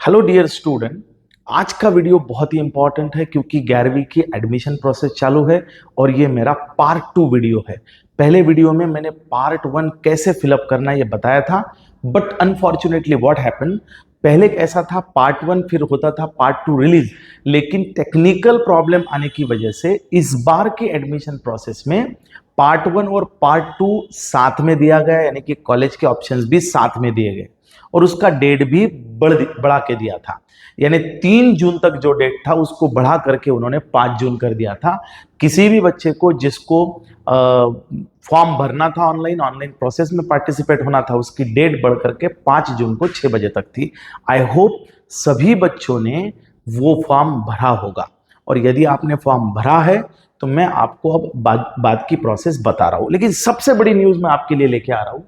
Hello dear student. आज का video बहुत ही इंपॉर्टेंट है क्योंकि 11वीं की एडमिशन प्रोसेस चालू है और ये मेरा पार्ट 2 वीडियो है। पहले वीडियो में मैंने पार्ट 1 कैसे फिलअप करना ये बताया था, बट अनफॉर्चुनेटली व्हाट हैपन, पहले ऐसा था पार्ट 1 फिर होता था पार्ट 2 रिलीज, लेकिन टेक्निकल प्रॉब्लम आने की वजह से इस बार की एडमिशन प्रोसेस में पार्ट 1 और पार्ट 2 साथ में दिया गया, यानी कि कॉलेज के ऑप्शंस भी साथ में दिए गए और उसका डेट भी बढ़ा के दिया था। यानी 3 जून तक जो डेट था उसको बढ़ा करके उन्होंने 5 जून कर दिया था। किसी भी बच्चे को जिसको फॉर्म भरना था, ऑनलाइन प्रोसेस में पार्टिसिपेट होना था, उसकी डेट बढ़ करके 5 जून को 6 बजे तक थी। आई होप सभी बच्चों ने वो फॉर्म भरा होगा, और यदि आपने फॉर्म भरा है तो मैं आपको अब बाद की प्रोसेस बता रहा हूं। लेकिन सबसे बड़ी न्यूज मैं आपके लिए लेके आ रहा हूं,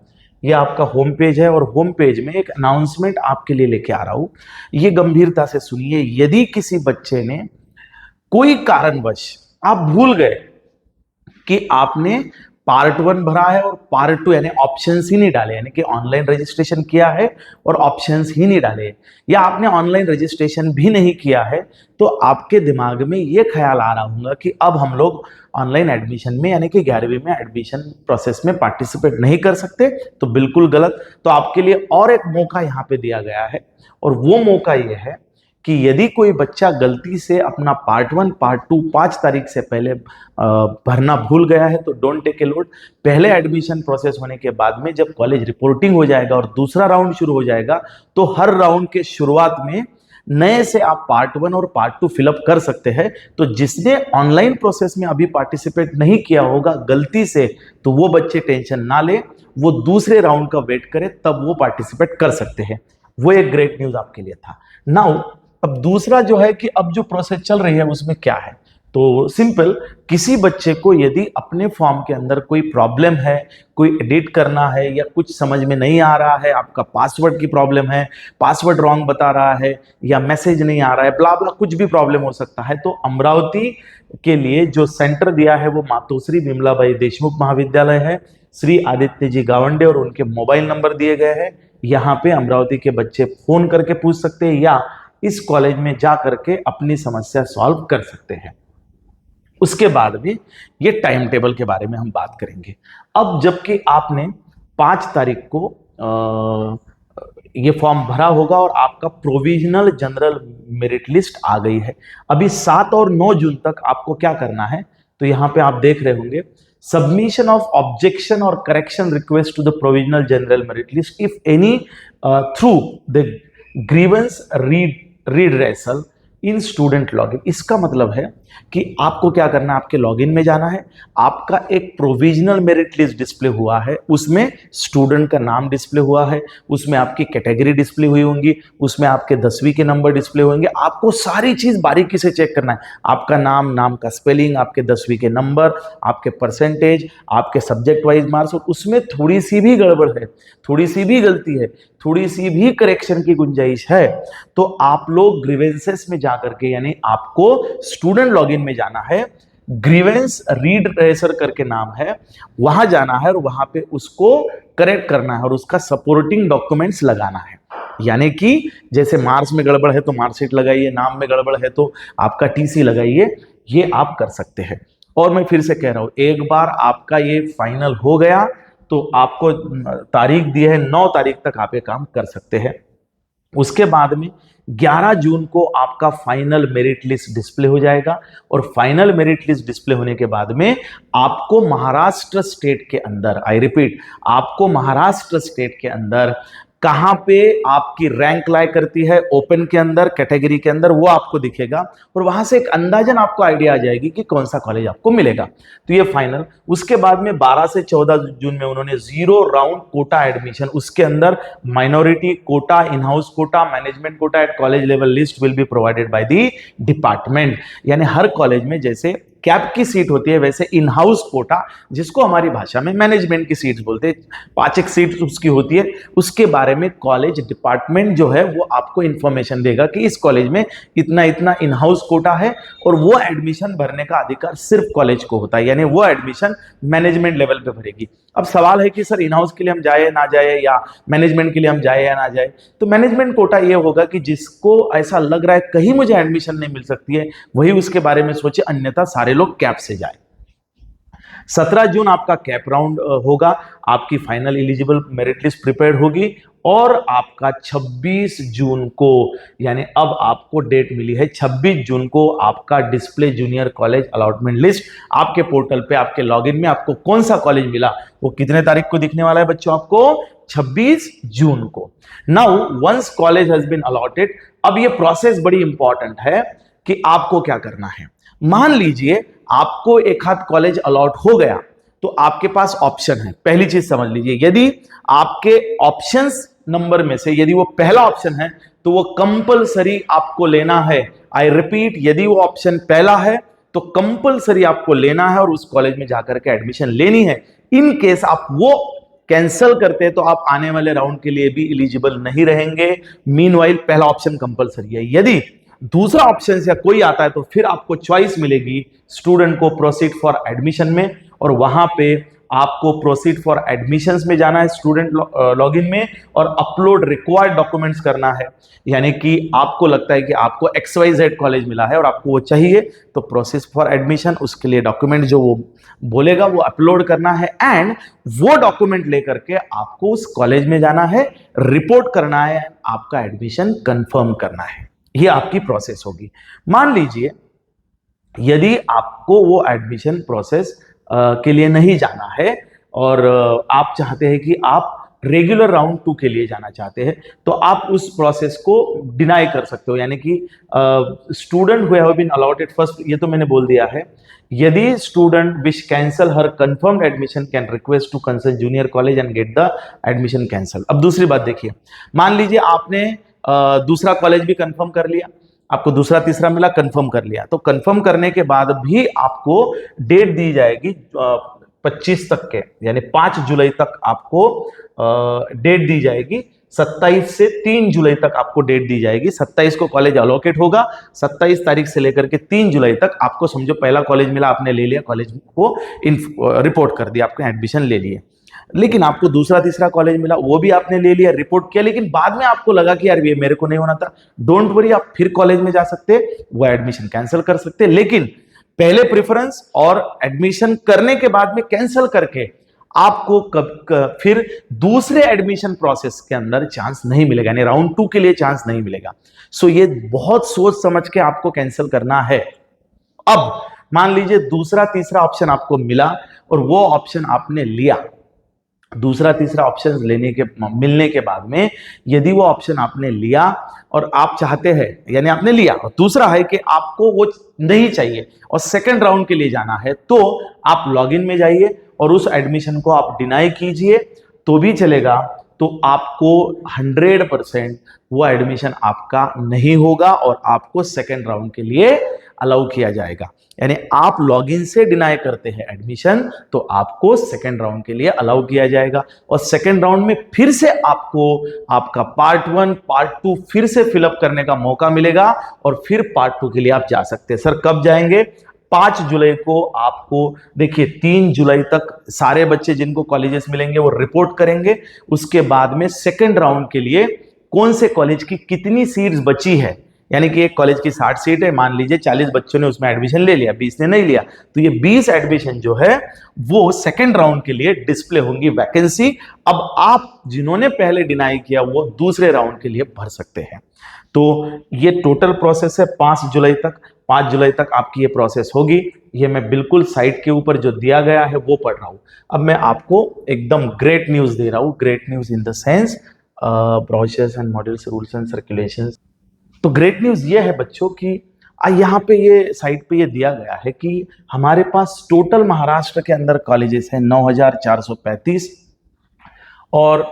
ये आपका होम पेज है और होम पेज में एक अनाउंसमेंट आपके लिए लेके आ रहा हूं। ये गंभीरता से सुनिए। यदि किसी बच्चे ने कोई कारणवश आप भूल गए कि आपने पार्ट 1 भरा है और पार्ट 2 यानी ऑप्शंस ही नहीं डाले, यानी कि ऑनलाइन रजिस्ट्रेशन किया है और ऑप्शंस ही नहीं डाले, या आपने ऑनलाइन रजिस्ट्रेशन भी नहीं किया है, तो आपके दिमाग में ये ख्याल आ रहा होगा कि अब हम लोग ऑनलाइन एडमिशन में यानी कि 11वीं में एडमिशन प्रोसेस में पार्टिसिपेट नहीं कर सकते, तो बिल्कुल गलत। तो आपके लिए और एक मौका यहाँ पे दिया गया है, और वो मौका ये है कि यदि कोई बच्चा गलती से अपना पार्ट 1 पार्ट 2 5 तारीख से पहले भरना भूल गया है तो डोंट टेक ए लोड। पहले एडमिशन प्रोसेस होने के बाद में जब कॉलेज रिपोर्टिंग हो जाएगा और दूसरा राउंड शुरू हो जाएगा, तो हर राउंड के शुरुआत में नए से आप पार्ट 1 और पार्ट 2 फिलअप कर सकते हैं। तो जिसने ऑनलाइन प्रोसेस में अभी पार्टिसिपेट नहीं किया होगा गलती से, तो वो बच्चे टेंशन ना ले, वो दूसरे राउंड का वेट करे, तब वो पार्टिसिपेट कर सकते हैं। वो एक ग्रेट न्यूज आपके लिए था। नाउ अब दूसरा जो है कि अब जो प्रोसेस चल रही है उसमें क्या है, तो सिंपल, किसी बच्चे को यदि अपने फॉर्म के अंदर कोई प्रॉब्लम है, कोई एडिट करना है या कुछ समझ में नहीं आ रहा है, आपका पासवर्ड की प्रॉब्लम है, पासवर्ड रॉन्ग बता रहा है या मैसेज नहीं आ रहा है, ब्ला ब्ला कुछ भी प्रॉब्लम हो सकता है, तो अमरावती के लिए जो सेंटर दिया है वो मातोश्री विमलाबाई देशमुख महाविद्यालय है। श्री आदित्य जी गावंडे और उनके मोबाइल नंबर दिए गए हैं। यहाँ पे अमरावती के बच्चे फोन करके पूछ सकते हैं या इस कॉलेज में जा करके अपनी समस्या सॉल्व कर सकते हैं। उसके बाद में ये टाइम टेबल के बारे में हम बात करेंगे। अब जबकि आपने 5 तारीख को ये फॉर्म भरा होगा और आपका प्रोविजनल जनरल मेरिट लिस्ट आ गई है। अभी 7 और 9 जून तक आपको क्या करना है, तो यहाँ पे आप देख रहे होंगे सबमिशन ऑफ ऑब्जेक्शन और correction request to the provisional general merit list if any through the grievance redressal in student login. इसका मतलब है कि आपको क्या करना है, आपके लॉगिन में जाना है, आपका एक प्रोविजनल मेरिट लिस्ट डिस्प्ले हुआ है, उसमें स्टूडेंट का नाम डिस्प्ले हुआ है, उसमें आपकी कैटेगरी डिस्प्ले हुई होंगी, उसमें आपके 10वीं के नंबर डिस्प्ले होंगे। आपको सारी चीज बारीकी से चेक करना है, आपका नाम, नाम का स्पेलिंग, आपके 10वीं के नंबर, आपके परसेंटेज, आपके सब्जेक्ट वाइज मार्क्स, और उसमें थोड़ी सी भी गड़बड़ है, थोड़ी सी भी गलती है, थोड़ी सी भी करेक्शन की गुंजाइश है, तो आप लोग ग्रीवेंसेस में जाकर के, यानी आपको स्टूडेंट लॉगिन में जाना है, ग्रीवेंस रीड्रेसर करके नाम है, वहां जाना है और वहां पे उसको करेक्ट करना है और उसका सपोर्टिंग डॉक्यूमेंट्स लगाना है। यानी कि जैसे मार्क्स में गड़बड़ है तो मार्कशीट लगाइए, नाम में गड़बड़ है तो आपका टीसी लगाइए, ये आप कर सकते हैं। और मैं फिर से कह रहा हूं, एक बार आपका ये फाइनल हो गया तो आपको तारीख दी है 9 तारीख तक आप ये काम कर सकते हैं। उसके बाद में 11 जून को आपका फाइनल मेरिट लिस्ट डिस्प्ले हो जाएगा, और फाइनल मेरिट लिस्ट डिस्प्ले होने के बाद में आपको महाराष्ट्र स्टेट के अंदर, आई रिपीट, आपको महाराष्ट्र स्टेट के अंदर कहां पे आपकी रैंक लाई करती है, ओपन के अंदर, कैटेगरी के अंदर, वो आपको दिखेगा, और वहां से एक अंदाजन आपको आइडिया आ जाएगी कि कौन सा कॉलेज आपको मिलेगा। तो ये फाइनल। उसके बाद में 12 से 14 जून में उन्होंने 0 राउंड कोटा एडमिशन, उसके अंदर minority quota, in house quota, management quota at college level list will be provided by the department. यानी हर कॉलेज में जैसे कैप की सीट होती है वैसे इन हाउस कोटा, जिसको हमारी भाषा में मैनेजमेंट की सीट्स बोलते हैं, 5 एक सीट उसकी होती है, उसके बारे में कॉलेज डिपार्टमेंट जो है वो आपको इंफॉर्मेशन देगा कि इस कॉलेज में इतना इतना इन हाउस कोटा है, और वो एडमिशन भरने का अधिकार सिर्फ कॉलेज को होता है, यानी वो एडमिशन मैनेजमेंट लेवल पे भरेगी। अब सवाल है कि सर इन हाउस के लिए हम जाए ना जाए, या मैनेजमेंट के लिए हम जाए या ना जाए। तो मैनेजमेंट कोटा ये होगा कि जिसको ऐसा लग रहा है कहीं मुझे एडमिशन नहीं मिल सकती है, वही उसके बारे में सोचे, अन्यथा सारे लोग कैप से जाए। 17 जून आपका कैप राउंड होगा, आपकी final eligible merit list prepare होगी, और आपका 26 जून को, यानी अब आपको डेट मिली है 26 जून को, आपका display junior college allotment list आपके पोर्टल पे, आपके लॉगिन में आपको कौन सा कॉलेज मिला वो कितने तारीख को दिखने वाला है बच्चों? आपको 26 जून को। Now once college has been allotted, अब ये प्रोसेस बड़ी इंपॉर्टेंट है कि आपको क्या करना है। मान लीजिए आपको एक हाथ कॉलेज अलॉट हो गया, तो आपके पास ऑप्शन है। पहली चीज समझ लीजिए, यदि आपके ऑप्शंस नंबर में से यदि वो पहला ऑप्शन है तो वो कंपलसरी आपको लेना है। आई रिपीट, यदि वो ऑप्शन पहला है तो कंपलसरी आपको लेना है और उस कॉलेज में जाकर के एडमिशन लेनी है। इन केस आप वो कैंसिल करते हैं तो आप आने वाले राउंड के लिए भी एलिजिबल नहीं रहेंगे। मीनवाइल पहला ऑप्शन कंपलसरी है। यदि दूसरा ऑप्शन या कोई आता है तो फिर आपको चॉइस मिलेगी स्टूडेंट को प्रोसीड फॉर एडमिशन में, और वहां पे आपको प्रोसीड फॉर एडमिशंस में जाना है स्टूडेंट लॉगिन में, और अपलोड रिक्वायर्ड डॉक्यूमेंट्स करना है। यानी कि आपको लगता है कि आपको XYZ कॉलेज मिला है और आपको वो चाहिए, तो प्रोसेस फॉर एडमिशन, उसके लिए डॉक्यूमेंट जो वो बोलेगा वो अपलोड करना है, एंड वो डॉक्यूमेंट लेकर के आपको उस कॉलेज में जाना है, रिपोर्ट करना है, आपका एडमिशन कंफर्म करना है। ये आपकी प्रोसेस होगी। मान लीजिए यदि आपको वो एडमिशन प्रोसेस के लिए नहीं जाना है और आप चाहते हैं कि आप रेगुलर राउंड 2 के लिए जाना चाहते हैं, तो आप उस प्रोसेस को डिनाई कर सकते हो। यानी कि student who have been allotted first, ये तो मैंने बोल दिया है। यदि student wish cancel her confirmed admission can request to concern junior college and get the admission cancel. अब दूसरी बात देखिए, मान लीजिए आपने दूसरा कॉलेज भी कंफर्म कर लिया, आपको दूसरा तीसरा मिला, कंफर्म कर लिया, तो कंफर्म करने के बाद भी आपको डेट दी जाएगी 25 तक के, यानी 5 जुलाई तक आपको डेट दी जाएगी। 27 से 3 जुलाई तक आपको डेट दी जाएगी। 27 को कॉलेज अलोकेट होगा, 27 तारीख से लेकर के 3 जुलाई तक आपको समझो पहला कॉलेज मिला, आपने ले लिया, कॉलेज को रिपोर्ट कर दिया, आपने एडमिशन ले लिए। लेकिन आपको दूसरा तीसरा कॉलेज मिला, वो भी आपने ले लिया, रिपोर्ट किया, लेकिन बाद में आपको लगा कि यार ये मेरे को नहीं होना था, डोंट वरी, आप फिर कॉलेज में जा सकते, वो एडमिशन कैंसिल कर सकते। लेकिन पहले प्रेफरेंस और एडमिशन करने के बाद में कैंसिल करके आपको फिर दूसरे एडमिशन प्रोसेस के अंदर चांस नहीं मिलेगा, यानी राउंड 2 के लिए चांस नहीं मिलेगा। सो ये बहुत सोच समझ के आपको कैंसिल करना है। अब मान लीजिए दूसरा तीसरा ऑप्शन आपको मिला और वो ऑप्शन आपने लिया, दूसरा तीसरा ऑप्शन मिलने के बाद में यदि वो ऑप्शन आपने लिया और आप चाहते हैं, यानी आपने लिया और दूसरा है कि आपको वो नहीं चाहिए और सेकंड राउंड के लिए जाना है, तो आप लॉगिन में जाइए और उस एडमिशन को आप डिनाई कीजिए तो भी चलेगा। तो आपको 100% वो एडमिशन आपका नहीं होगा और आपको सेकंड राउंड के लिए अलाउ किया जाएगा। यानी आप लॉगिन से डिनाई करते हैं एडमिशन, तो आपको सेकंड राउंड के लिए अलाउ किया जाएगा, और सेकंड राउंड में फिर से आपको आपका पार्ट 1 पार्ट 2 फिर से फिलअप करने का मौका मिलेगा, और फिर पार्ट 2 के लिए आप जा सकते हैं। सर कब जाएंगे? 5 जुलाई को आपको, देखिए 3 जुलाई तक सारे बच्चे जिनको कॉलेजेस मिलेंगे वो रिपोर्ट करेंगे। उसके बाद में सेकंड राउंड के लिए कौन से कॉलेज की कितनी सीट्स बची है, यानी कि एक कॉलेज की 60 सीट है, मान लीजिए 40 बच्चों ने उसमें एडमिशन ले लिया, 20 ने नहीं लिया, तो ये 20 एडमिशन जो है वो सेकंड राउंड के लिए डिस्प्ले होंगी वैकेंसी। अब आप जिन्होंने पहले डिनाई किया वो दूसरे राउंड के लिए भर सकते हैं। तो ये टोटल प्रोसेस है 5 जुलाई तक। 5 जुलाई तक आपकी ये प्रोसेस होगी। ये मैं बिल्कुल साइट के ऊपर जो दिया गया है वो पढ़ रहा हूं। अब मैं आपको एकदम ग्रेट न्यूज दे रहा हूं, great news in the sense brochures and modules rules and circulations. तो ग्रेट न्यूज ये है बच्चों कि यहाँ पे ये साइट पे ये दिया गया है कि हमारे पास टोटल महाराष्ट्र के अंदर कॉलेजेस हैं 9,435 और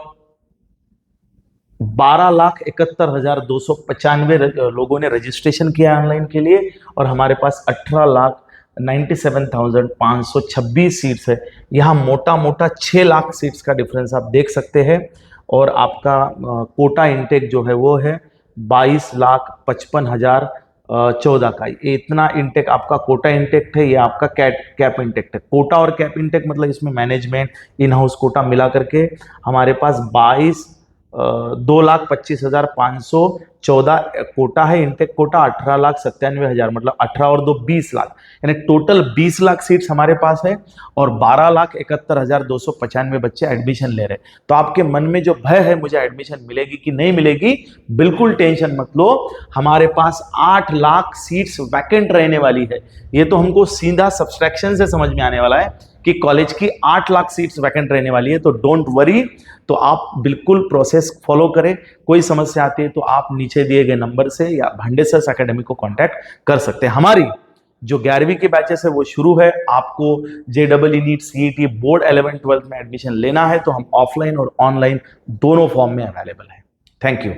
12,71,295 लोगों ने रजिस्ट्रेशन किया ऑनलाइन के लिए, और हमारे पास 18,97,526 सीट्स है। यहाँ मोटा मोटा 6 लाख सीट्स का डिफरेंस आप देख सकते हैं, और आपका कोटा इनटेक जो है वो है 22,55,000 14 का, ये इतना इंटेक आपका कोटा इंटेक है, ये आपका कैप इंटेक है। कोटा और कैप इंटेक मतलब इसमें मैनेजमेंट इन हाउस कोटा मिला करके हमारे पास 2,25,514 कोटा है, इंटेक कोटा 18,97,000, मतलब 18 और 2 20 लाख, यानी टोटल 20 लाख सीट्स हमारे पास है और 12,71,295 बच्चे एडमिशन ले रहे हैं। तो आपके मन में जो भय है मुझे एडमिशन मिलेगी कि नहीं मिलेगी, बिल्कुल टेंशन मत लो। हमारे पास 8 लाख सीट्स वैकेंट रहने वाली है। ये तो हमको सीधा सब्सट्रैक्शन से समझ में आने वाला है कि कॉलेज की 8 लाख सीट्स वैकेंट रहने वाली है। तो डोंट वरी, तो आप बिल्कुल प्रोसेस फॉलो करें। कोई समस्या आती है तो आप नीचे दिए गए नंबर से या भांडेसर्स एकेडमी को कांटेक्ट कर सकते हैं। हमारी जो 11वीं के बैचेस है वो शुरू है। आपको JEE नीट CET बोर्ड 11 12 में एडमिशन लेना है तो हम ऑफलाइन और ऑनलाइन दोनों फॉर्म में अवेलेबल है। Thank you.